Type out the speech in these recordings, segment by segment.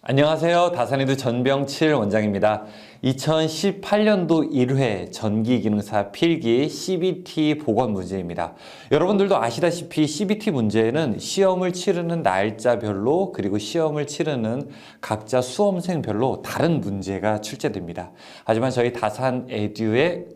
안녕하세요. 다산이드 전병칠 원장입니다. 2018년도 1회 전기기능사 필기 CBT 보건 문제입니다. 여러분들도 아시다시피 CBT 문제는 시험을 치르는 날짜별로 그리고 시험을 치르는 각자 수험생별로 다른 문제가 출제됩니다. 하지만 저희 다산에듀의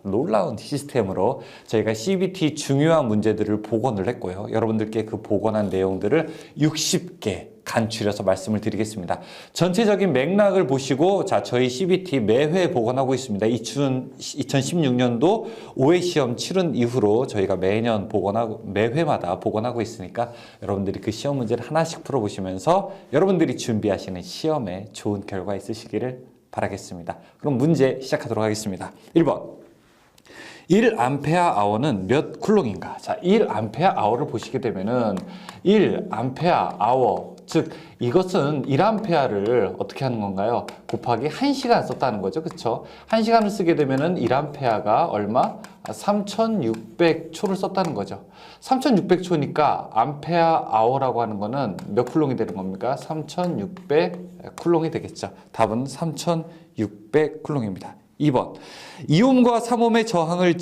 놀라운 시스템으로 저희가 CBT 중요한 문제들을 복원을 했고요. 여러분들께 그 복원한 내용들을 60개 간추려서 말씀을 드리겠습니다. 전체적인 맥락을 보시고 저희 CBT 매회 복원하고 있습니다. 2016년도 5회 시험 치른 이후로 저희가 매년 매회마다 복원하고 있으니까 여러분들이 그 시험 문제를 하나씩 풀어보시면서 여러분들이 준비하시는 시험에 좋은 결과 있으시기를 바라겠습니다. 그럼 문제 시작하도록 하겠습니다. 1번. 1A는 몇 쿨롱인가? 1A를 보시게 되면은 1A, 즉 이것은 1A를 어떻게 하는 건가요? 곱하기 1시간 썼다는 거죠. 그쵸? 1시간을 쓰게 되면은 1A가 얼마? 3600초를 썼다는 거죠. 3600초니까 암페어아워라고 하는 거는 몇 쿨롱이 되는 겁니까? 3600 쿨롱이 되겠죠. 답은 3600 쿨롱입니다. 2번. 이옴과 삼옴의 저항을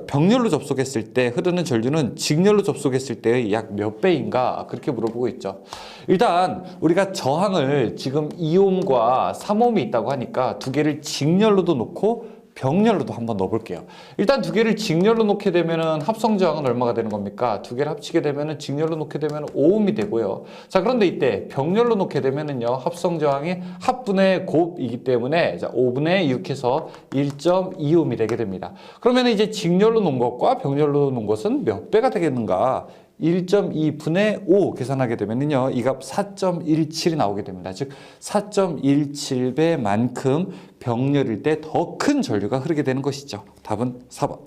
병렬로 접속했을 때 흐르는 전류는 직렬로 접속했을 때의 약 몇 배인가? 그렇게 물어보고 있죠. 일단 우리가 저항을 지금 이옴과 삼옴이 있다고 하니까 두 개를 직렬로도 놓고 병렬로도 한번 넣어볼게요. 일단 두 개를 직렬로 놓게 되면은 합성 저항은 얼마가 되는 겁니까? 두 개를 합치게 되면은 직렬로 놓게 되면 5옴이 되고요. 그런데 이때 병렬로 놓게 되면은요, 합성 저항이 합분의 곱이기 때문에 5분의 6해서 1.2옴이 되게 됩니다. 그러면 이제 직렬로 놓은 것과 병렬로 놓은 것은 몇 배가 되겠는가? 1.2분의 5 계산하게 되면요, 이 값 4.17이 나오게 됩니다. 즉 4.17배만큼 병렬일 때 더 큰 전류가 흐르게 되는 것이죠. 답은 4번.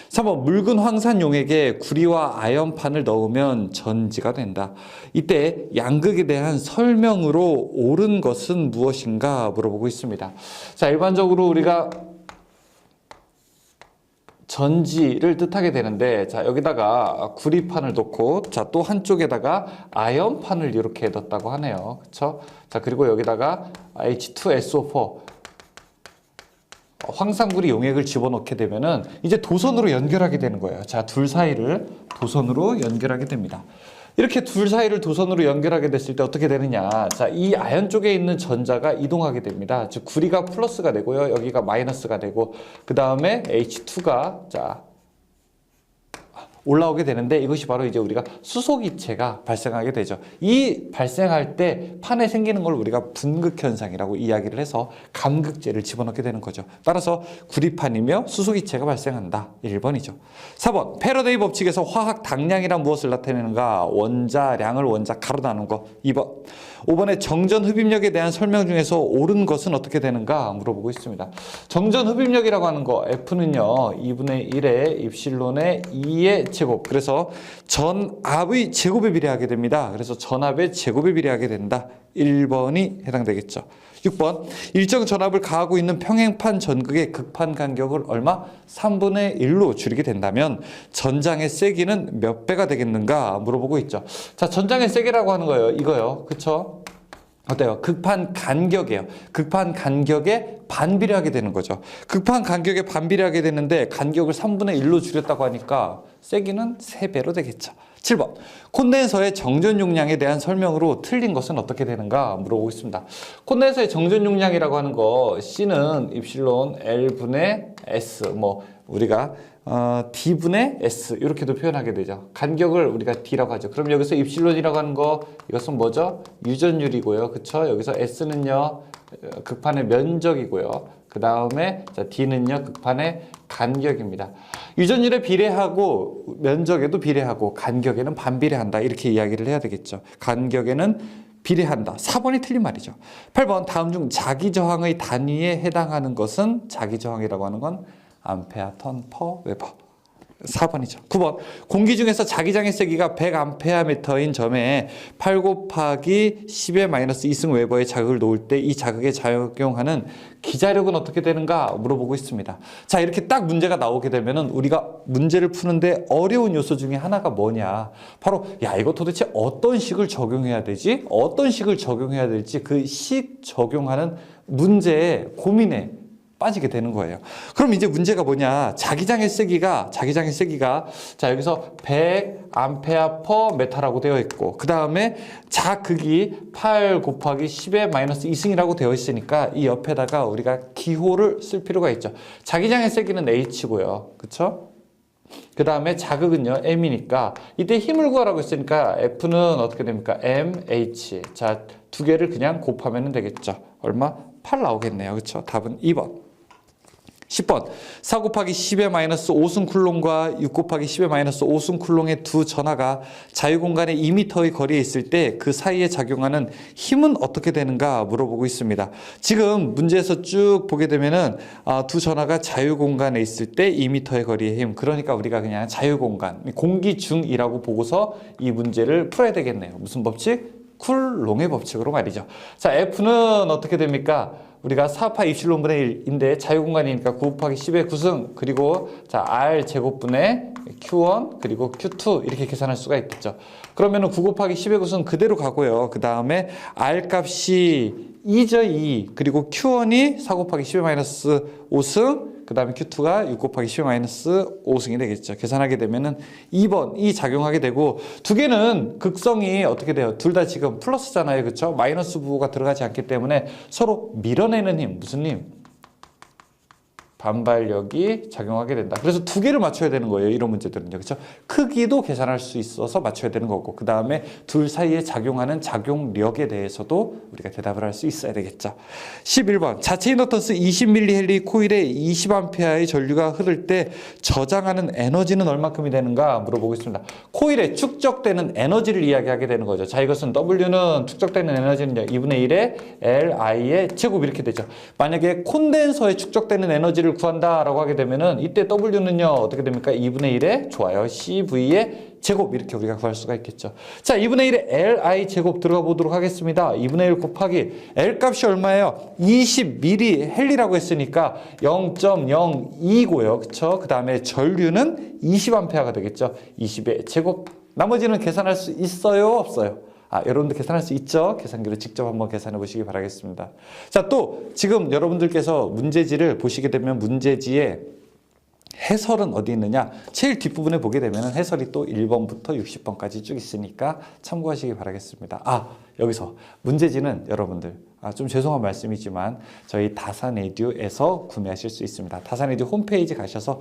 3번. 묽은 황산용액에 구리와 아연판을 넣으면 전지가 된다. 이때 양극에 대한 설명으로 옳은 것은 무엇인가 물어보고 있습니다. 일반적으로 우리가 전지를 뜻하게 되는데, 여기다가 구리판을 넣고, 또 한쪽에다가 아연판을 이렇게 넣었다고 하네요. 그쵸? 그리고 여기다가 H2SO4 황산구리 용액을 집어넣게 되면은 이제 도선으로 연결하게 되는 거예요. 둘 사이를 도선으로 연결하게 됩니다. 이렇게 둘 사이를 도선으로 연결하게 됐을 때 어떻게 되느냐? 이 아연 쪽에 있는 전자가 이동하게 됩니다. 즉 구리가 플러스가 되고요, 여기가 마이너스가 되고, 그 다음에 H2가 올라오게 되는데, 이것이 바로 이제 우리가 수소기체가 발생하게 되죠. 이 발생할 때 판에 생기는 걸 우리가 분극현상이라고 이야기를 해서 감극제를 집어넣게 되는 거죠. 따라서 구리판이며 수소기체가 발생한다. 1번이죠. 4번. 패러데이 법칙에서 화학 당량이란 무엇을 나타내는가? 원자량을 원자 가로 나눈 거. 2번. 5번에 정전 흡입력에 대한 설명 중에서 옳은 것은 어떻게 되는가 물어보고 있습니다. 정전 흡입력이라고 하는 거, F는요 2분의 1에 입실론의 2의 제곱, 그래서 전압의 제곱에 비례하게 됩니다. 그래서 전압의 제곱에 비례하게 된다. 1번이 해당되겠죠. 6번. 일정 전압을 가하고 있는 평행판 전극의 극판 간격을 얼마? 3분의 1로 줄이게 된다면 전장의 세기는 몇 배가 되겠는가 물어보고 있죠. 전장의 세기라고 하는 거예요. 이거요. 그쵸? 어때요? 극판 간격이에요. 극판 간격에 반비례하게 되는 거죠. 극판 간격에 반비례하게 되는데 간격을 3분의 1로 줄였다고 하니까 세기는 3배로 되겠죠. 7번. 콘덴서의 정전 용량에 대한 설명으로 틀린 것은 어떻게 되는가 물어보고 있습니다. 콘덴서의 정전 용량이라고 하는 거, C는 입실론 L분의 S, 우리가 D분의 S 이렇게도 표현하게 되죠. 간격을 우리가 D라고 하죠. 그럼 여기서 입실론이라고 하는 거, 이것은 뭐죠? 유전율이고요. 그쵸? 여기서 S는요 극판의 면적이고요. 그 다음에 D는요 극판의 간격입니다. 유전율에 비례하고 면적에도 비례하고 간격에는 반비례한다. 이렇게 이야기를 해야 되겠죠. 간격에는 비례한다. 4번이 틀린 말이죠. 8번. 다음 중 자기저항의 단위에 해당하는 것은, 자기저항이라고 하는 건 암페어 턴 퍼 웨버. 4번이죠. 9번. 공기 중에서 자기장의 세기가 100Am인 점에 8 곱하기 10의 마이너스 2승 웨버의 자극을 놓을 때 이 자극에 작용하는 기자력은 어떻게 되는가 물어보고 있습니다. 자, 이렇게 딱 문제가 나오게 되면은 우리가 문제를 푸는데 어려운 요소 중에 하나가 뭐냐. 바로 야, 이거 도대체 어떤 식을 적용해야 되지? 어떤 식을 적용해야 될지 그 식 적용하는 문제에 고민에 빠지게 되는 거예요. 그럼 이제 문제가 뭐냐? 자기장의 세기가 자, 여기서 100A/m라고 되어 있고 그 다음에 자극이 8 곱하기 10의 마이너스 2승이라고 되어 있으니까 이 옆에다가 우리가 기호를 쓸 필요가 있죠. 자기장의 세기는 H고요. 그쵸? 그 다음에 자극은요 M이니까 이때 힘을 구하라고 했으니까 F는 어떻게 됩니까? MH. 자, 두 개를 그냥 곱하면 되겠죠. 얼마? 8 나오겠네요. 그렇죠? 답은 2번. 10번. 4 곱하기 10의 마이너스 5승 쿨롱과 6 곱하기 10의 마이너스 5승 쿨롱의 두 전하가 자유공간에 2m의 거리에 있을 때 그 사이에 작용하는 힘은 어떻게 되는가 물어보고 있습니다. 지금 문제에서 쭉 보게 되면은 두 전하가 자유공간에 있을 때 2m의 거리의 힘. 그러니까 우리가 그냥 자유공간, 공기 중이라고 보고서 이 문제를 풀어야 되겠네요. 무슨 법칙? 쿨롱의 법칙으로 말이죠. 자, F는 어떻게 됩니까? 우리가 4파 입실론분의 1인데 자유공간이니까 9 곱하기 10의 9승 그리고 자 R 제곱분의 Q1 그리고 Q2 이렇게 계산할 수가 있겠죠. 그러면은 9 곱하기 10의 9승 그대로 가고요. 그 다음에 R 값이 2죠 2 그리고 Q1이 4 곱하기 10의 마이너스 5승 그 다음에 Q2가 6 곱하기 10의 마이너스 5승이 되겠죠. 계산하게 되면은 2번이 작용하게 되고 두 개는 극성이 어떻게 돼요? 둘 다 지금 플러스잖아요. 그렇죠? 마이너스 부호가 들어가지 않기 때문에 서로 밀어내는 힘. 무슨 힘? 반발력이 작용하게 된다. 그래서 두 개를 맞춰야 되는 거예요. 이런 문제들은요. 그렇죠? 크기도 계산할 수 있어서 맞춰야 되는 거고 그 다음에 둘 사이에 작용하는 작용력에 대해서도 우리가 대답을 할 수 있어야 되겠죠. 11번. 자체 인덕턴스 20mH 코일에 20A의 전류가 흐를 때 저장하는 에너지는 얼마큼이 되는가 물어보고 있습니다. 코일에 축적되는 에너지를 이야기하게 되는 거죠. 자, 이것은 W는 축적되는 에너지는 2분의 1의 Li의 제곱 이렇게 되죠. 만약에 콘덴서에 축적되는 에너지를 구한다라고 하게 되면은 이때 W는요 어떻게 됩니까? 2분의 1의 좋아요. CV의 제곱 이렇게 우리가 구할 수가 있겠죠. 자, 2분의 1의 LI 제곱 들어가 보도록 하겠습니다. 2분의 1 곱하기 L 값이 얼마예요? 20mH라고 했으니까 0.02고요. 그쵸? 그 다음에 전류는 20A가 되겠죠. 20의 제곱. 나머지는 계산할 수 있어요? 없어요? 여러분들 계산할 수 있죠? 계산기로 직접 한번 계산해 보시기 바라겠습니다. 자, 또 지금 여러분들께서 문제지를 보시게 되면 문제지에 해설은 어디 있느냐? 제일 뒷부분에 보게 되면 해설이 또 1번부터 60번까지 쭉 있으니까 참고하시기 바라겠습니다. 여기서 문제지는 여러분들 좀 죄송한 말씀이지만 저희 다산에듀에서 구매하실 수 있습니다. 다산에듀 홈페이지 가셔서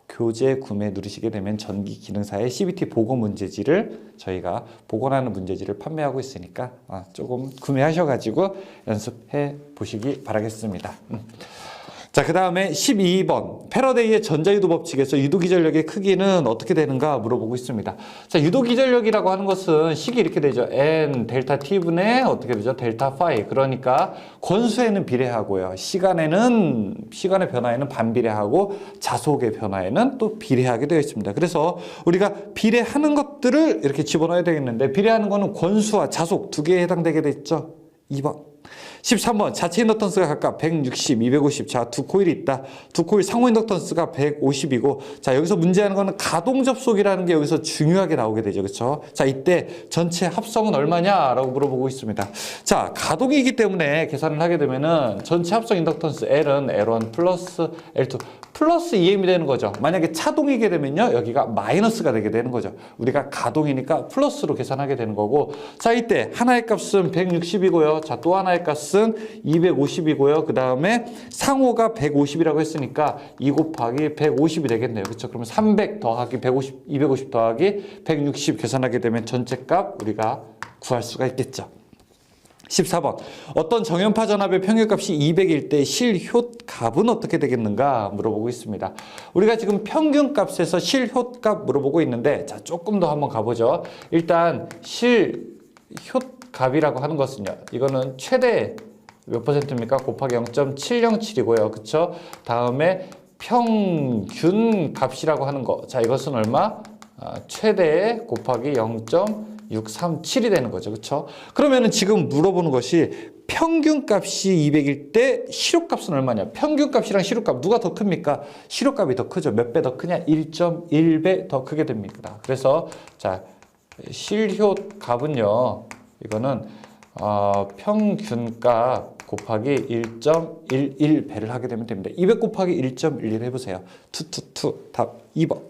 교재 구매 누르시게 되면 전기 기능사의 CBT 보고 문제지를 저희가 복원하는 문제지를 판매하고 있으니까 조금 구매하셔가지고 연습해 보시기 바라겠습니다. 자, 그 다음에 12번. 패러데이의 전자유도 법칙에서 유도기전력의 크기는 어떻게 되는가 물어보고 있습니다. 자, 유도기전력이라고 하는 것은 식이 이렇게 되죠. N 델타 T분의 어떻게 되죠? 델타 파이. 그러니까 권수에는 비례하고요. 시간의 변화에는 반비례하고 자속의 변화에는 또 비례하게 되어 있습니다. 그래서 우리가 비례하는 것들을 이렇게 집어넣어야 되겠는데 비례하는 거는 권수와 자속 두 개에 해당되게 됐죠. 2번. 13번. 자체 인덕턴스가 각각 160, 250. 자, 두 코일이 있다. 두 코일 상호 인덕턴스가 150이고 자, 여기서 문제하는 거는 가동 접속이라는 게 여기서 중요하게 나오게 되죠. 그렇죠? 자, 이때 전체 합성은 얼마냐라고 물어보고 있습니다. 자, 가동이기 때문에 계산을 하게 되면은 전체 합성 인덕턴스 L은 L1 플러스 L2 플러스 2M이 되는 거죠. 만약에 차동이게 되면요. 여기가 마이너스가 되게 되는 거죠. 우리가 가동이니까 플러스로 계산하게 되는 거고 자, 이때 하나의 값은 160이고요. 자, 또 하나의 값은 250이고요. 그 다음에 상호가 150이라고 했으니까 2 곱하기 150이 되겠네요. 그렇죠? 그러면 300 더하기 150, 250 더하기 160 계산하게 되면 전체 값 우리가 구할 수가 있겠죠. 14번. 어떤 정연파 전압의 평균값이 200일 때 실효값은 어떻게 되겠는가 물어보고 있습니다. 우리가 지금 평균값에서 실효값 물어보고 있는데 자, 조금 더 한번 가보죠. 일단 실효값이라고 하는 것은요. 이거는 최대 몇 퍼센트입니까? 곱하기 0.707이고요. 그쵸? 다음에 평균 값이라고 하는 거. 자, 이것은 얼마? 최대 곱하기 0.637이 되는 거죠. 그렇죠? 그러면은 지금 물어보는 것이 평균 값이 200일 때 실효값은 얼마냐? 평균 값이랑 실효값 누가 더 큽니까? 실효값이 더 크죠. 몇 배 더 크냐? 1.1배 더 크게 됩니다. 그래서 자, 실효값은요. 이거는 평균값 곱하기 1.11배를 하게 되면 됩니다. 200 곱하기 1.11 해보세요. 답 2번.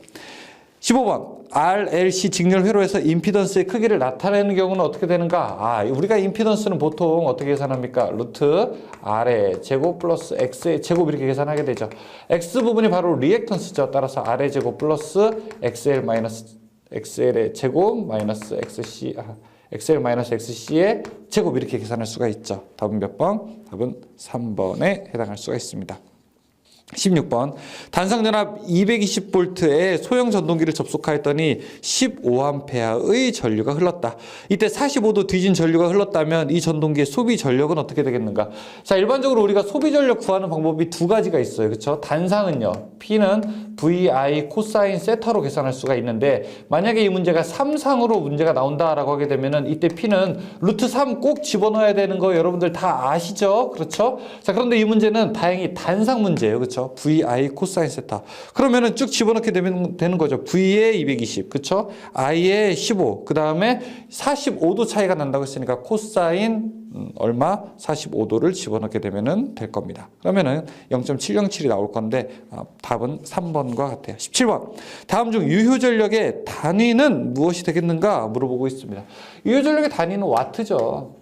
15번. RLC 직렬 회로에서 임피던스의 크기를 나타내는 경우는 어떻게 되는가? 우리가 임피던스는 보통 어떻게 계산합니까? 루트 R의 제곱 플러스 X의 제곱 이렇게 계산하게 되죠. X 부분이 바로 리액턴스죠. 따라서 R의 제곱 플러스 XL 마이너스 XL의 제곱 마이너스 XC XL 마이너스 XC의 제곱 이렇게 계산할 수가 있죠. 답은 몇 번? 답은 3번에 해당할 수가 있습니다. 16번. 단상전압 220V에 소형 전동기를 접속하였더니 15A의 전류가 흘렀다. 이때 45도 뒤진 전류가 흘렀다면 이 전동기의 소비 전력은 어떻게 되겠는가? 자, 일반적으로 우리가 소비 전력 구하는 방법이 두 가지가 있어요. 그렇죠? 단상은요. P는 VI 코사인 세타로 계산할 수가 있는데 만약에 이 문제가 3상으로 문제가 나온다라고 하게 되면은 이때 P는 루트 3 꼭 집어넣어야 되는 거 여러분들 다 아시죠? 그렇죠? 자, 그런데 이 문제는 다행히 단상 문제예요. 그렇죠? VI 코사인 세타. 그러면은 쭉 집어넣게 되는 거죠. V에 220, 그쵸? I에 15, 그 다음에 45도 차이가 난다고 했으니까 코사인 얼마? 45도를 집어넣게 되면은 될 겁니다. 그러면은 0.707이 나올 건데 답은 3번과 같아요. 17번. 다음 중 유효전력의 단위는 무엇이 되겠는가 물어보고 있습니다. 유효전력의 단위는 와트죠.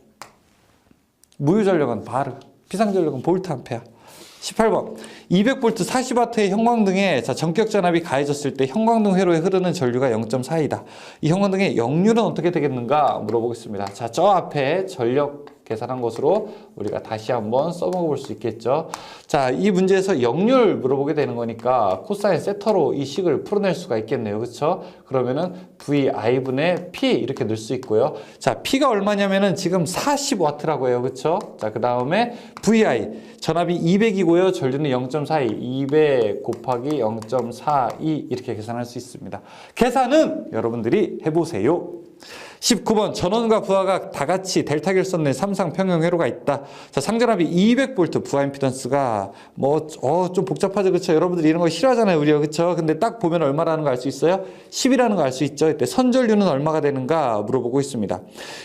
무효전력은 바르, 비상전력은 볼트 암페어. 18번. 200V 40W의 형광등에 전격 전압이 가해졌을 때 형광등 회로에 흐르는 전류가 0.4이다. 이 형광등의 역률은 어떻게 되겠는가 물어보겠습니다. 자, 저 앞에 전력 계산한 것으로 우리가 다시 한번 써먹어 볼 수 있겠죠. 자, 이 문제에서 역률 물어보게 되는 거니까 코사인 세타로 이 식을 풀어낼 수가 있겠네요. 그렇죠? 그러면은 VI분의 P 이렇게 넣을 수 있고요. 자, P가 얼마냐면은 지금 40W라고 해요. 그렇죠? 자, 그 다음에 VI 전압이 200이고요. 전류는 0.42, 200 곱하기 0.42 이렇게 계산할 수 있습니다. 계산은 여러분들이 해보세요. 19번. 전원과 부하가 다 같이 델타 결선 내 3상 평형 회로가 있다. 자, 상전압이 200V, 부하 임피던스가 좀 복잡하죠. 그렇죠? 여러분들이 이런 거 싫어하잖아요. 우리가. 그렇죠? 근데 딱 보면 얼마라는 거 알 수 있어요? 10이라는 거 알 수 있죠. 이때 선전류는 얼마가 되는가 물어보고 있습니다.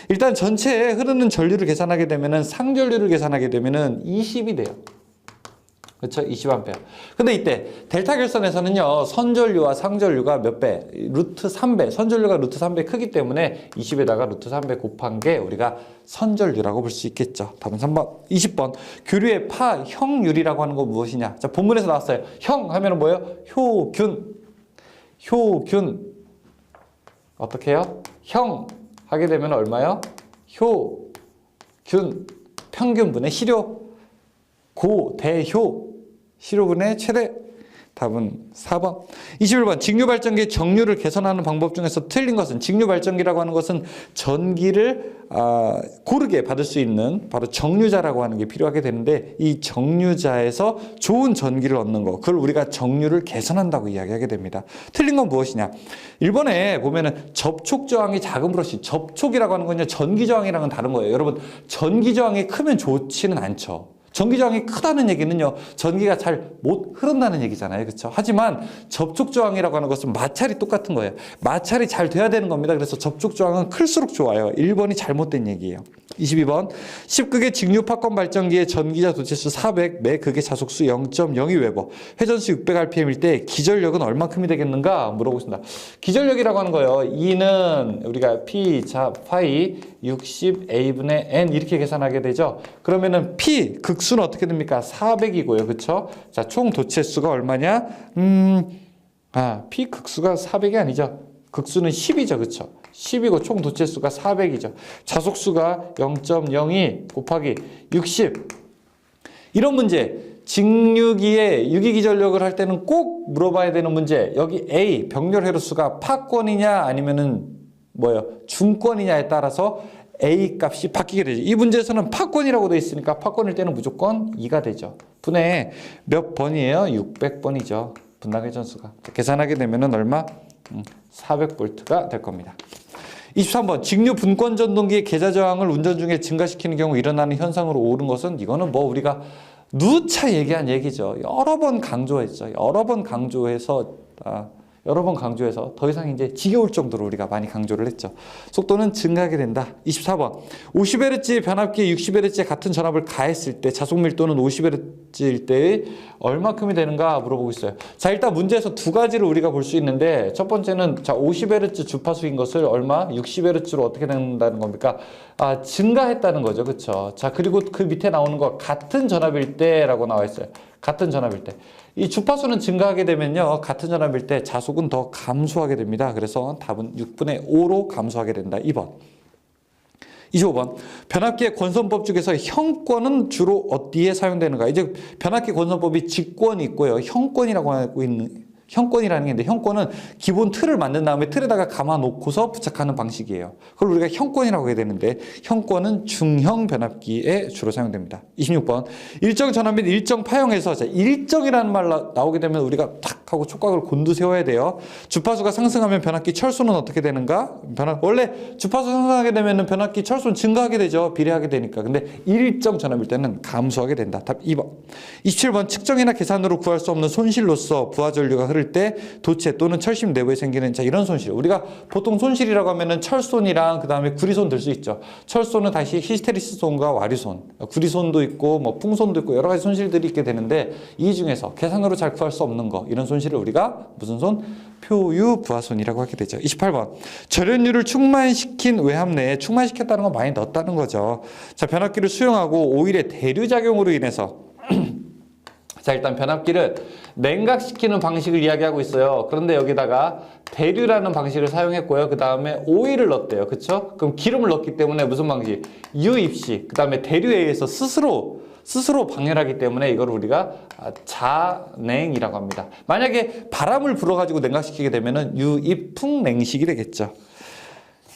일단 전체에 흐르는 전류를 계산하게 되면은 상전류를 계산하게 되면은 20이 돼요. 그렇죠? 20A. 근데 이때 델타 결선에서는요, 선전류와 상전류가 몇 배? 루트 3배. 선전류가 루트 3배 크기 때문에 20에다가 루트 3배 곱한 게 우리가 선전류라고 볼 수 있겠죠. 답은 3번. 20번. 교류의 파, 형율이라고 하는 건 무엇이냐? 자, 본문에서 나왔어요. 형 하면 뭐예요? 효균. 효균. 어떻게 해요? 형 하게 되면 얼마요? 효균. 평균분의 실효. 고대효. 실효분의 최대. 답은 4번. 21번. 직류발전기의 정류를 개선하는 방법 중에서 틀린 것은, 직류발전기라고 하는 것은 전기를 고르게 받을 수 있는 바로 정류자라고 하는 게 필요하게 되는데, 이 정류자에서 좋은 전기를 얻는 거, 그걸 우리가 정류를 개선한다고 이야기하게 됩니다. 틀린 건 무엇이냐? 1번에 보면은 접촉 저항이 작은 브러쉬. 접촉이라고 하는 건요, 전기 저항이랑은 다른 거예요. 여러분, 전기 저항이 크면 좋지는 않죠. 전기 저항이 크다는 얘기는요, 전기가 잘 못 흐른다는 얘기잖아요. 그렇죠? 하지만 접촉 저항이라고 하는 것은 마찰이 똑같은 거예요. 마찰이 잘 돼야 되는 겁니다. 그래서 접촉 저항은 클수록 좋아요. 1번이 잘못된 얘기예요. 22번. 10극의 직류 팝콘 발전기의 전기자 도체수 400, 매 극의 자속수 0.02웨버, 회전수 600rpm일 때 기전력은 얼마큼이 되겠는가 물어보고 있습니다. 기전력이라고 하는 거예요. E는 우리가 P 자 파이 60A분의 N 이렇게 계산하게 되죠. 그러면은 P 극수는 어떻게 됩니까? 400이고요. 그렇죠? 자, 총 도체수가 얼마냐? P 극수가 400이 아니죠. 극수는 10이죠. 그렇죠? 10이고 총 도체수가 400이죠. 자속수가 0.02 곱하기 60. 이런 문제, 직류기에 유기기전력을 할 때는 꼭 물어봐야 되는 문제. 여기 A, 병렬 회로수가 파권이냐 아니면은 뭐예요? 중권이냐에 따라서 A 값이 바뀌게 되죠. 이 문제에서는 파권이라고 되어 있으니까 파권일 때는 무조건 2가 되죠. 분의 몇 번이에요? 600번이죠. 분당의 전수가. 계산하게 되면은 얼마? 400V가 될 겁니다. 23번 직류 분권 전동기의 계좌 저항을 운전 중에 증가시키는 경우 일어나는 현상으로 오른 것은 이거는 뭐 우리가 누차 얘기한 얘기죠. 여러 번 강조했죠. 여러 번 강조해서 더 이상 이제 지겨울 정도로 우리가 많이 강조를 했죠. 속도는 증가하게 된다. 24번 50Hz의 변압기에 60Hz의 같은 전압을 가했을 때 자속 밀도는 50Hz일 때의 얼마큼이 되는가 물어보고 있어요. 자, 일단 문제에서 두 가지를 우리가 볼 수 있는데 첫 번째는 자 50Hz 주파수인 것을 얼마? 60Hz로 어떻게 된다는 겁니까? 증가했다는 거죠. 그렇죠? 자, 그리고 그 밑에 나오는 거 같은 전압일 때라고 나와 있어요. 같은 전압일 때. 이 주파수는 증가하게 되면요. 같은 전압일 때 자속은 더 감소하게 됩니다. 그래서 답은 6분의 5로 감소하게 된다. 2번. 25번. 변압기의 권선법 중에서 형권은 주로 어디에 사용되는가? 이제 변압기 권선법이 직권이 있고요. 형권이라고 하고 있는 형권이라는 게 있는데 형권은 기본 틀을 만든 다음에 틀에다가 감아 놓고서 부착하는 방식이에요. 그걸 우리가 형권이라고 해야 되는데 형권은 중형 변압기에 주로 사용됩니다. 26번 일정 전압 및 일정 파형에서 자, 일정이라는 말 나오게 되면 우리가 탁 하고 촉각을 곤두세워야 돼요. 주파수가 상승하면 변압기 철수는 어떻게 되는가? 원래 주파수 상승하게 되면 변압기 철수는 증가하게 되죠. 비례하게 되니까. 근데 일정 전압일 때는 감소하게 된다. 답 2번. 27번 측정이나 계산으로 구할 수 없는 손실로서 부하 전류가 흐를 때 도체 또는 철심 내부에 생기는 자 이런 손실. 우리가 보통 손실이라고 하면은 철손이랑 그 다음에 구리손 들 수 있죠. 철손은 다시 히스테리스손과 와류손, 구리손도 있고 뭐 풍손도 있고 여러 가지 손실들이 있게 되는데 이 중에서 계산으로 잘 구할 수 없는 거 이런 손실을 우리가 무슨 손? 표유 부하손이라고 하게 되죠. 28번 절연율을 충만시킨 외압 내에 충만시켰다는 건 많이 넣었다는 거죠. 자 변압기를 수용하고 오일의 대류 작용으로 인해서 자 일단 변압기를 냉각시키는 방식을 이야기하고 있어요. 그런데 여기다가 대류라는 방식을 사용했고요. 그 다음에 오일을 넣었대요. 그쵸? 그럼 기름을 넣었기 때문에 무슨 방식? 유입식. 그 다음에 대류에 의해서 스스로 방열하기 때문에 이걸 우리가 자냉이라고 합니다. 만약에 바람을 불어가지고 냉각시키게 되면은 유입풍냉식이 되겠죠.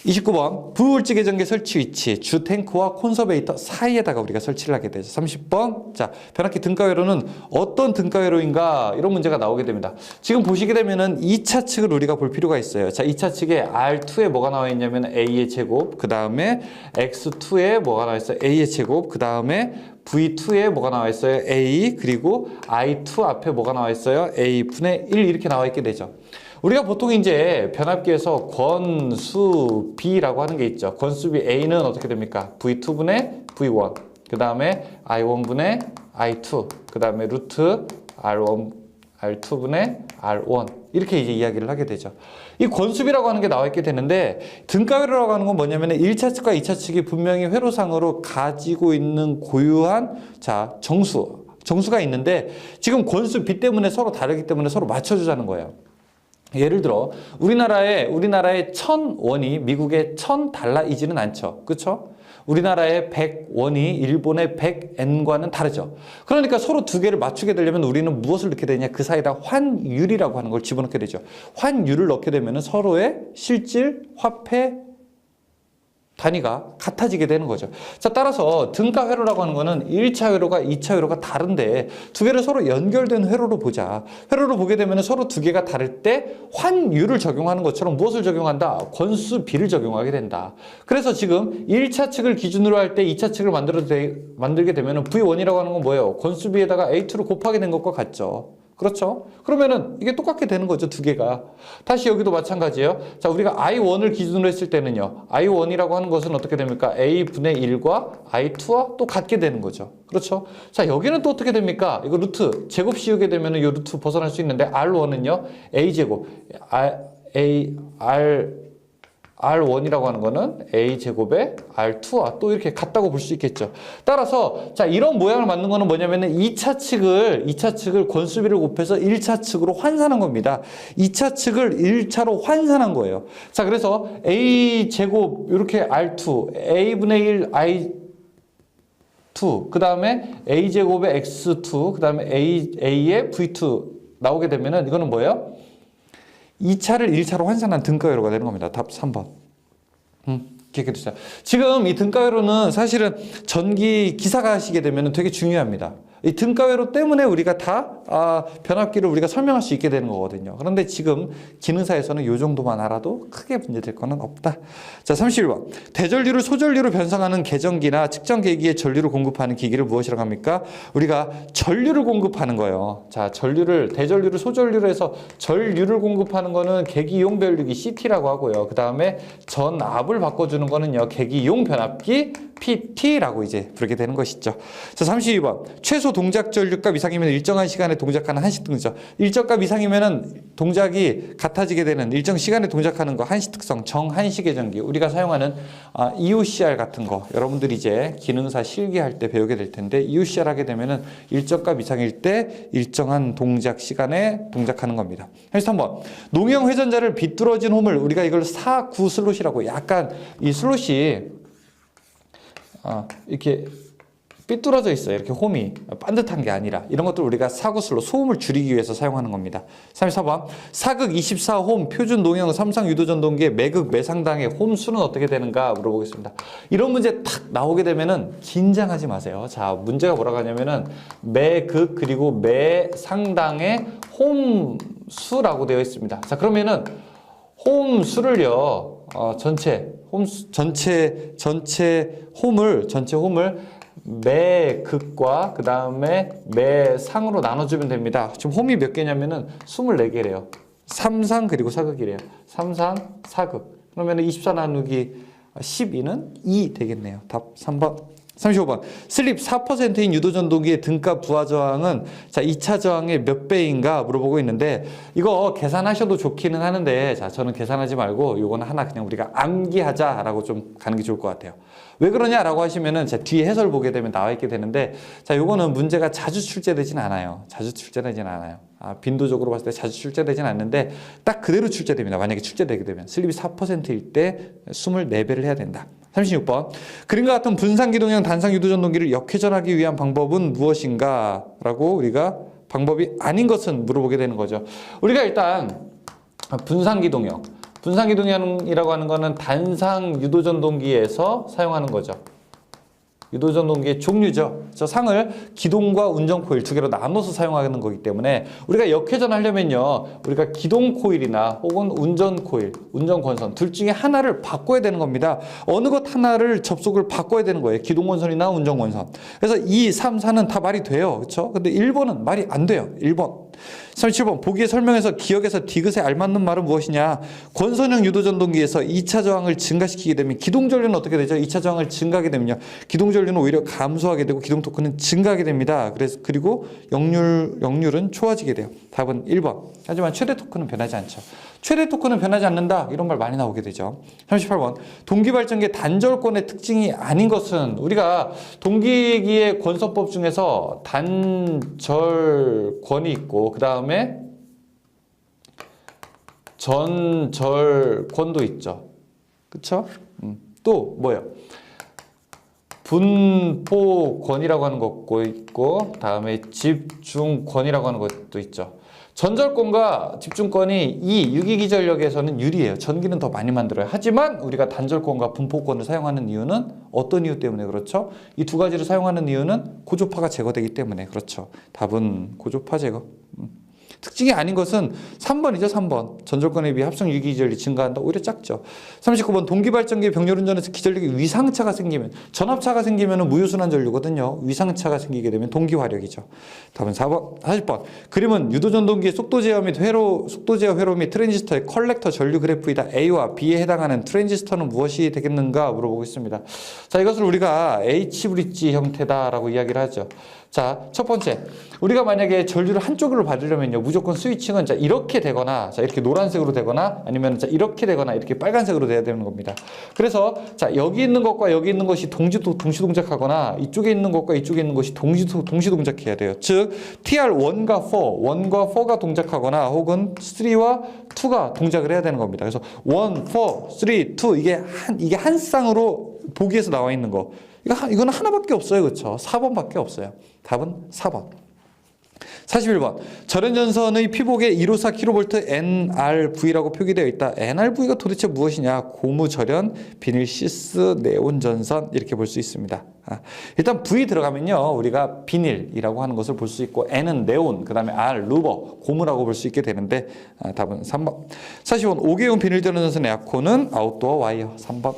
29번 부울지 계전기 설치 위치 주 탱크와 콘서베이터 사이에다가 우리가 설치를 하게 되죠. 30번 자 변압기 등가회로는 어떤 등가회로인가 이런 문제가 나오게 됩니다. 지금 보시게 되면은 2차 측을 우리가 볼 필요가 있어요. 자 2차 측에 R2에 뭐가 나와 있냐면 A의 제곱 그 다음에 X2에 뭐가 나와 있어요? A의 제곱 그 다음에 V2에 뭐가 나와 있어요? A 그리고 I2 앞에 뭐가 나와 있어요? A분의 1 이렇게 나와 있게 되죠. 우리가 보통 이제 변압기에서 권수비라고 하는 게 있죠. 권수비 A는 어떻게 됩니까? V2분의 V1 그 다음에 I1분의 I2 그 다음에 루트 R1, R2분의 R1 이렇게 이제 이야기를 하게 되죠. 이 권수비라고 하는 게 나와 있게 되는데 등가회로라고 하는 건 뭐냐면 1차 측과 2차 측이 분명히 회로상으로 가지고 있는 고유한 자 정수가 있는데 지금 권수비 때문에 서로 다르기 때문에 서로 맞춰주자는 거예요. 예를 들어 우리나라의 1000원이 미국의 1000달러이지는 않죠. 그렇죠? 우리나라의 100원이 일본의 100엔과는 다르죠. 그러니까 서로 두 개를 맞추게 되려면 우리는 무엇을 넣게 되냐? 그 사이에다 환율이라고 하는 걸 집어넣게 되죠. 환율을 넣게 되면 서로의 실질 화폐 단위가 같아지게 되는 거죠. 자, 따라서 등가 회로라고 하는 거는 1차 회로가 2차 회로가 다른데 두 개를 서로 연결된 회로로 보자. 회로로 보게 되면 서로 두 개가 다를 때 환율을 적용하는 것처럼 무엇을 적용한다? 권수비를 적용하게 된다. 그래서 지금 1차 측을 기준으로 할 때 2차 측을 만들게 되면 V1이라고 하는 건 뭐예요? 권수비에다가 A2를 곱하게 된 것과 같죠. 그렇죠? 그러면은 이게 똑같게 되는 거죠, 두 개가. 다시 여기도 마찬가지예요. 자, 우리가 I1을 기준으로 했을 때는요. I1이라고 하는 것은 어떻게 됩니까? A분의 1과 I2와 또 같게 되는 거죠. 그렇죠? 자, 여기는 또 어떻게 됩니까? 이거 루트 제곱 씌우게 되면은 이 루트 벗어날 수 있는데 R1은요. A제곱 R1이라고 하는 거는 A제곱에 R2와 또 이렇게 같다고 볼 수 있겠죠. 따라서 자 이런 모양을 만든 거는 뭐냐면은 2차 측을 권수비를 곱해서 1차 측으로 환산한 겁니다. 2차 측을 1차로 환산한 거예요. 자 그래서 A제곱 이렇게 R2 A분의 1 I2 그 다음에 A제곱에 X2 그 다음에 A의 V2 나오게 되면은 이거는 뭐예요? 2차를 1차로 환산한 등가회로가 되는 겁니다. 답 3번. 기억해 두세요. 지금 이 등가회로는 사실은 전기 기사가 하시게 되면 되게 중요합니다. 이 등가회로 때문에 우리가 다 변압기를 우리가 설명할 수 있게 되는 거거든요. 그런데 지금 기능사에서는 이 정도만 알아도 크게 문제될 거는 없다. 자, 31번. 대전류를 소전류로 변성하는 개전기나 측정 계기에 전류를 공급하는 기기를 무엇이라고 합니까? 우리가 전류를 공급하는 거예요. 자, 대전류를 소전류로 해서 전류를 공급하는 거는 계기용 변류기 CT라고 하고요. 그 다음에 전압을 바꿔주는 거는요, 계기용 변압기 PT라고 이제 부르게 되는 것이죠. 자, 32번. 최소 동작 전류값 이상이면 일정한 시간에 동작하는 한시 특성. 일정값 이상이면은 동작이 같아지게 되는 일정 시간에 동작하는 거 한시 특성, 정한시 계전기. 우리가 사용하는 EOCR 같은 거 여러분들이 이제 기능사 실기할 때 배우게 될 텐데 EOCR 하게 되면은 일정값 이상일 때 일정한 동작 시간에 동작하는 겁니다. 33번. 농형 회전자를 비뚤어진 홈을 우리가 이걸 사구 슬롯이라고 약간 이 슬롯이 이렇게 삐뚤어져 있어요. 이렇게 홈이 반듯한 게 아니라 이런 것들 우리가 사구슬로 소음을 줄이기 위해서 사용하는 겁니다. 34번. 사극 24홈 표준 농형 삼상 유도전동기의 매극 매상당의 홈 수는 어떻게 되는가 물어보겠습니다. 이런 문제 탁 나오게 되면은 긴장하지 마세요. 자, 문제가 뭐라고 하냐면은 매극 그리고 매상당의 홈 수라고 되어 있습니다. 자, 그러면은 홈 수를요. 전체 홈을 매극과 그 다음에 매상으로 나눠주면 됩니다. 지금 홈이 몇 개냐면은 24개래요. 삼상 그리고 사극이래요. 삼상, 사극. 그러면 24 나누기 12는 2 되겠네요. 답 3번. 35번. 슬립 4%인 유도전동기의 등가 부하 저항은 자 2차 저항의 몇 배인가 물어보고 있는데 이거 계산하셔도 좋기는 하는데 자 저는 계산하지 말고 요거는 하나 그냥 우리가 암기하자라고 좀 가는 게 좋을 것 같아요. 왜 그러냐라고 하시면은 자 뒤에 해설 보게 되면 나와 있게 되는데 자 요거는 문제가 자주 출제되진 않아요. 빈도적으로 봤을 때 자주 출제되진 않는데 딱 그대로 출제됩니다. 만약에 출제되게 되면 슬립이 4%일 때 24배를 해야 된다. 36번. 그림과 같은 분산기동형 단상 유도전동기를 역회전하기 위한 방법은 무엇인가? 라고 우리가 방법이 아닌 것은 물어보게 되는 거죠. 우리가 일단 분산기동형이라고 하는 거는 단상 유도전동기에서 사용하는 거죠. 유도전동기의 종류죠. 저 상을 기동과 운전 코일 두 개로 나눠서 사용하는 거기 때문에 우리가 역회전하려면요, 우리가 기동 코일이나 혹은 운전 코일, 운전 권선 둘 중에 하나를 바꿔야 되는 겁니다. 어느 것 하나를 접속을 바꿔야 되는 거예요. 기동 권선이나 운전 권선. 그래서 2, 3, 4는 다 말이 돼요. 그렇죠? 근데 1번은 말이 안 돼요. 1번. 37번. 보기의 설명에서 기억에서 디귿에 알맞는 말은 무엇이냐? 권선형 유도전동기에서 2차 저항을 증가시키게 되면 기동전류는 어떻게 되죠? 2차 저항을 증가하게 되면요, 기동전류는 오히려 감소하게 되고 기동 토크는 증가하게 됩니다. 그리고 역률은 좋아지게 돼요. 답은 1번. 하지만 최대 토크는 변하지 않죠. 최대 토크는 변하지 않는다. 이런 말 많이 나오게 되죠. 38번. 동기발전기의 단절권의 특징이 아닌 것은 우리가 동기기의 권선법 중에서 단절권이 있고 그 다음에 전절권도 있죠. 그쵸? 또 뭐예요? 분포권이라고 하는 것도 있고 다음에 집중권이라고 하는 것도 있죠. 전절권과 집중권이 이 유기기전력에서는 유리해요. 전기는 더 많이 만들어요. 하지만 우리가 단절권과 분포권을 사용하는 이유는 어떤 이유 때문에 그렇죠? 이 두 가지를 사용하는 이유는 고조파가 제거되기 때문에 그렇죠. 답은 고조파 제거. 특징이 아닌 것은 3번이죠. 3번. 전절권에 비해 합성 유기기전력이 증가한다. 오히려 작죠. 39번. 동기발전기의 병렬운전에서 기전력이 위상차가 생기면, 전압차가 생기면 무유순환 전류거든요. 위상차가 생기게 되면 동기화력이죠. 답은 4번. 40번. 그림은 유도전동기의 속도 제어 회로 및 트랜지스터의 컬렉터 전류 그래프이다. A와 B에 해당하는 트랜지스터는 무엇이 되겠는가 물어보고 있습니다. 자, 이것을 우리가 H브릿지 형태다라고 이야기를 하죠. 자, 첫 번째. 우리가 만약에 전류를 한쪽으로 받으려면요, 무조건 스위칭은 자, 이렇게 되거나, 자, 이렇게 노란색으로 되거나, 아니면 자, 이렇게 되거나, 이렇게 빨간색으로 돼야 되는 겁니다. 그래서, 자, 여기 있는 것과 여기 있는 것이 동시 동작하거나, 이쪽에 있는 것과 이쪽에 있는 것이 동시 동작해야 돼요. 즉, TR1과 1과 4가 동작하거나, 혹은 3와 2가 동작을 해야 되는 겁니다. 그래서 1, 4, 3, 2, 이게 한 쌍으로 보기에서 나와 있는 거. 이거는 하나밖에 없어요. 그렇죠? 4번밖에 없어요. 답은 4번. 41번. 절연전선의 피복에 154kV NRV라고 표기되어 있다. NRV가 도대체 무엇이냐? 고무절연, 비닐 시스, 네온전선 이렇게 볼 수 있습니다. 일단 V 들어가면요. 우리가 비닐이라고 하는 것을 볼 수 있고 N은 네온, 그 다음에 R, 루버, 고무라고 볼 수 있게 되는데 답은 3번. 40번. 5개용 비닐절연전선의 약호는 아웃도어 와이어 3번.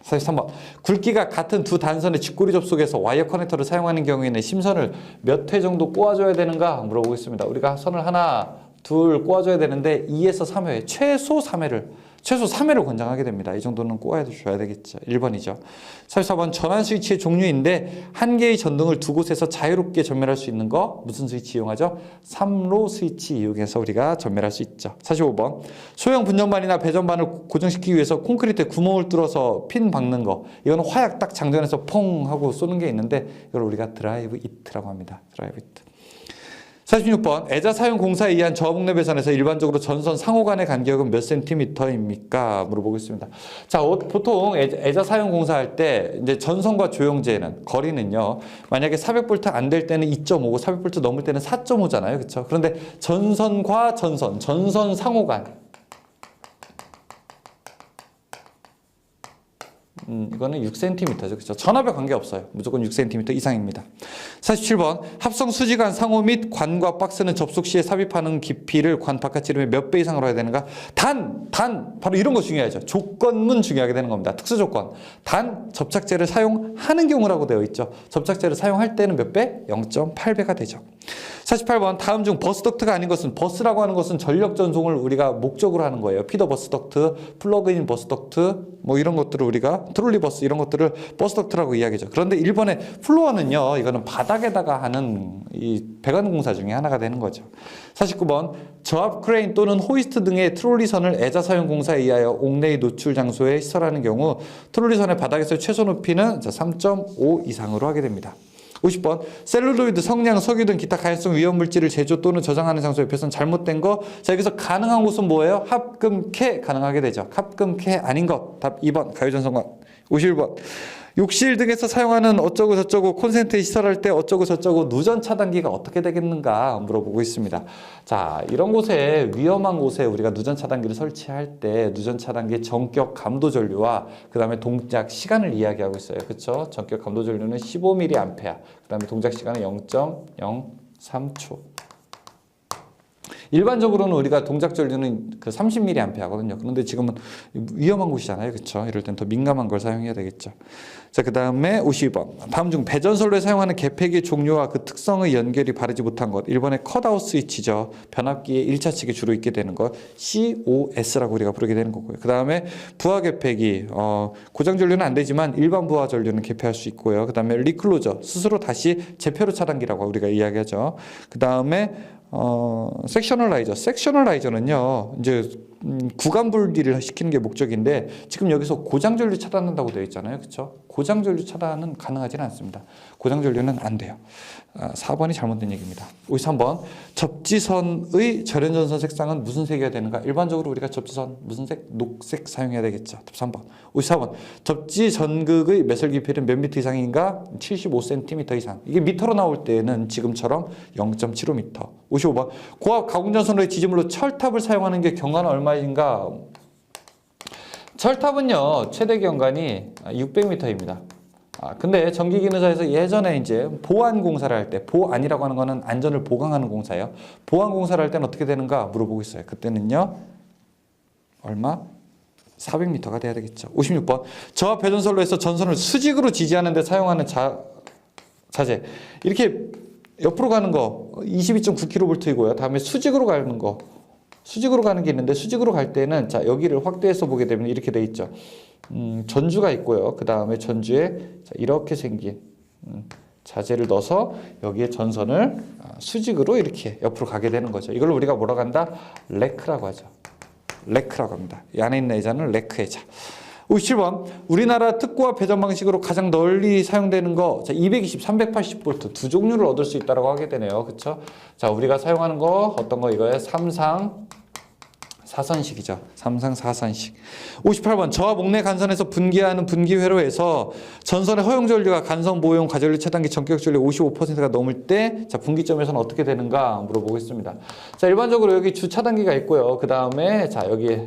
43번. 굵기가 같은 두 단선의 직고리 접속에서 와이어 커넥터를 사용하는 경우에는 심선을 몇 회 정도 꼬아줘야 되는가 물어보겠습니다. 우리가 선을 하나, 둘 꼬아줘야 되는데 2에서 3회, 최소 3회를 권장하게 됩니다. 이 정도는 꼬아줘야 되겠죠. 1번이죠. 44번. 전환 스위치의 종류인데 한 개의 전등을 두 곳에서 자유롭게 전멸할 수 있는 거 무슨 스위치 이용하죠? 3로 스위치 이용해서 우리가 전멸할 수 있죠. 45번. 소형 분전반이나 배전반을 고정시키기 위해서 콘크리트에 구멍을 뚫어서 핀 박는 거. 이거는 화약 딱 장전해서 퐁 하고 쏘는 게 있는데 이걸 우리가 드라이브 이트라고 합니다. 드라이브 이트. 46번. 애자 사용 공사에 의한 저항봉내 배선에서 일반적으로 전선 상호 간의 간격은 몇 센티미터입니까? 물어보겠습니다. 자, 보통 애자 사용 공사할 때 이제 전선과 조영제는 거리는요. 만약에 400V 안 될 때는 2.5고 400V 넘을 때는 4.5잖아요. 그렇죠? 그런데 전선과 전선 상호 간 이거는 6cm죠. 그렇죠? 전압에 관계없어요. 무조건 6cm 이상입니다. 47번. 합성 수지관 상호 및 관과 박스는 접속 시에 삽입하는 깊이를 관 바깥 지름의 몇 배 이상으로 해야 되는가? 바로 이런 거 중요하죠. 조건문 중요하게 되는 겁니다. 특수 조건. 접착제를 사용하는 경우라고 되어 있죠. 접착제를 사용할 때는 몇 배? 0.8배가 되죠. 48번. 다음 중 버스덕트가 아닌 것은, 버스라고 하는 것은 전력 전송을 우리가 목적으로 하는 거예요. 피더 버스덕트, 플러그인 버스덕트, 뭐 이런 것들을 우리가 트롤리 버스 이런 것들을 버스덕트라고 이야기죠. 그런데 1번의 플로어는요, 이거는 바닥에다가 하는 이 배관 공사 중에 하나가 되는 거죠. 49번. 저압 크레인 또는 호이스트 등의 트롤리선을 애자 사용 공사에 의하여 옥내의 노출 장소에 시설하는 경우 트롤리선의 바닥에서의 최소 높이는 3.5 이상으로 하게 됩니다. 50번. 셀룰로이드, 성냥, 석유 등 기타 가연성 위험물질을 제조 또는 저장하는 장소 옆에서는 잘못된 거. 자, 여기서 가능한 곳은 뭐예요? 합금캐 가능하게 되죠. 합금캐 아닌 것. 답 2번. 가요전선관. 51번. 욕실 등에서 사용하는 어쩌고 저쩌고 콘센트에 시설할 때 어쩌고 저쩌고 누전 차단기가 어떻게 되겠는가 물어보고 있습니다. 자, 이런 곳에 위험한 곳에 우리가 누전 차단기를 설치할 때 누전 차단기의 전격 감도 전류와 그 다음에 동작 시간을 이야기하고 있어요. 그렇죠? 전격 감도 전류는 15mA, 그 다음에 동작 시간은 0.03초. 일반적으로는 우리가 동작 전류는 그 30mA거든요. 그런데 지금은 위험한 곳이잖아요. 그렇죠? 이럴 땐 더 민감한 걸 사용해야 되겠죠. 자, 그 다음에 52번. 다음 중 배전선로에 사용하는 개폐기의 종류와 그 특성의 연결이 바르지 못한 것. 1번의 컷아웃 스위치죠. 변압기의 1차 측에 주로 있게 되는 것. COS라고 우리가 부르게 되는 거고요. 그 다음에 부하 개폐기. 고장 전류는 안 되지만 일반 부하 전류는 개폐할 수 있고요. 그 다음에 리클로저. 스스로 다시 재표로 차단기라고 우리가 이야기하죠. 그 다음에 섹셔널라이저는요, 이제 구간 분리를 시키는 게 목적인데 지금 여기서 고장 전류 차단한다고 되어 있잖아요. 그렇죠? 고장 전류 차단은 가능하지는 않습니다. 고장 전류는 안 돼요. 4번이 잘못된 얘기입니다. 53번. 접지선의 절연전선 색상은 무슨 색이어야 되는가? 일반적으로 우리가 접지선 무슨 색? 녹색 사용해야 되겠죠. 3번. 54번. 접지 전극의 매설 깊이는 몇 미터 이상인가? 75cm 이상. 이게 미터로 나올 때는 지금처럼 0.75m. 55번. 고압 가공전선로의 지지물로 철탑을 사용하는 게 경과는 얼마인가? 철탑은요, 최대 경관이 600m입니다. 근데 전기기능사에서 예전에 이제 보안 공사를 할 때, 보안이라고 하는 거는 안전을 보강하는 공사예요. 보안 공사를 할 때는 어떻게 되는가 물어보고 있어요. 그때는요, 얼마? 400m가 돼야 되겠죠. 56번. 저압 배전선로에서 전선을 수직으로 지지하는 데 사용하는 자재. 이렇게 옆으로 가는 거 22.9kV이고요. 다음에 수직으로 가는 거. 수직으로 가는 게 있는데 수직으로 갈 때는 자, 여기를 확대해서 보게 되면 이렇게 돼 있죠. 전주가 있고요. 그 다음에 전주에 이렇게 생긴 자재를 넣어서 여기에 전선을 수직으로 이렇게 옆으로 가게 되는 거죠. 이걸 우리가 뭐라고 한다? 레크라고 하죠. 레크라고 합니다. 이 안에 있는 애자는 레크 애자. 57번. 우리나라 특고압 배전 방식으로 가장 널리 사용되는 거, 자, 220, 380V 두 종류를 얻을 수 있다고 하게 되네요. 그렇죠? 자, 우리가 사용하는 거 어떤 거 이거예요? 4선식이죠. 삼상 4선식. 58번 저하 목내 간선에서 분기하는 분기회로에서 전선의 허용 전류가 간선 보호용 과전류 차단기 전격 전류 55%가 넘을 때 자, 분기점에서는 어떻게 되는가 물어보겠습니다. 자, 일반적으로 여기 주 차단기가 있고요. 그 다음에 자, 여기에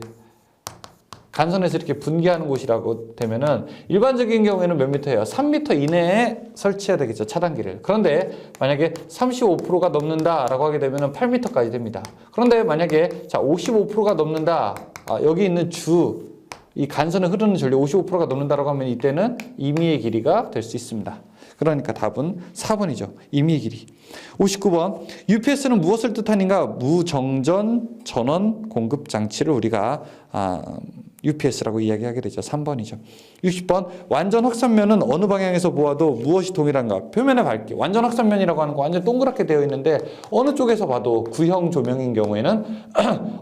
간선에서 이렇게 분기하는 곳이라고 되면은 일반적인 경우에는 몇 미터예요? 3m 이내에 설치해야 되겠죠, 차단기를. 그런데 만약에 35%가 넘는다라고 하게 되면은 8m까지 됩니다. 그런데 만약에 자 55%가 넘는다, 여기 있는 이 간선에 흐르는 전류 55%가 넘는다라고 하면 이때는 임의의 길이가 될 수 있습니다. 그러니까 답은 4번이죠. 임의의 길이. 59번 UPS는 무엇을 뜻하는가? 무정전 전원 공급 장치를 우리가 UPS라고 이야기하게 되죠. 3번이죠. 60번 완전 확산면은 어느 방향에서 보아도 무엇이 동일한가? 표면의 밝기. 완전 확산면이라고 하는 거 완전 동그랗게 되어 있는데 어느 쪽에서 봐도 구형 조명인 경우에는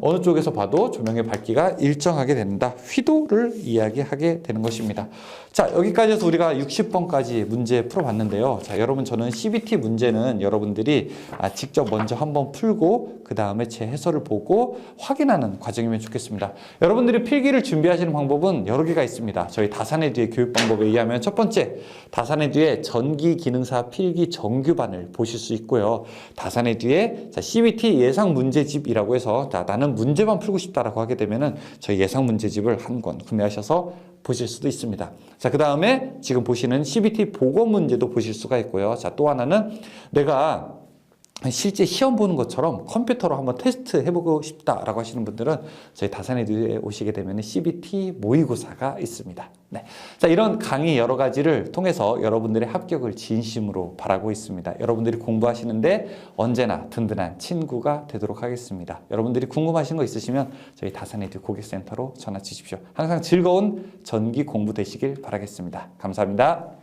어느 쪽에서 봐도 조명의 밝기가 일정하게 된다. 휘도를 이야기하게 되는 것입니다. 자, 여기까지 해서 우리가 60번까지 문제 풀어봤는데요. 자, 여러분 저는 CBT 문제는 여러분들이 직접 먼저 한번 풀고 그 다음에 제 해설을 보고 확인하는 과정이면 좋겠습니다. 여러분들이 필기를 준비하시는 방법은 여러 개가 있습니다. 저희 다산의 뒤의 교육 방법에 의하면 첫 번째, 다산의 뒤에 전기 기능사 필기 정규반을 보실 수 있고요. 다산의 뒤에 CBT 예상 문제집이라고 해서 나는 문제만 풀고 싶다라고 하게 되면은 저희 예상 문제집을 한 권 구매하셔서 보실 수도 있습니다. 자, 그 다음에 지금 보시는 CBT 보고 문제도 보실 수가 있고요. 자, 또 하나는 내가 실제 시험 보는 것처럼 컴퓨터로 한번 테스트 해보고 싶다라고 하시는 분들은 저희 다산에듀에 오시게 되면 CBT 모의고사가 있습니다. 네. 자, 이런 강의 여러 가지를 통해서 여러분들의 합격을 진심으로 바라고 있습니다. 여러분들이 공부하시는데 언제나 든든한 친구가 되도록 하겠습니다. 여러분들이 궁금하신 거 있으시면 저희 다산에듀 고객센터로 전화 주십시오. 항상 즐거운 전기 공부 되시길 바라겠습니다. 감사합니다.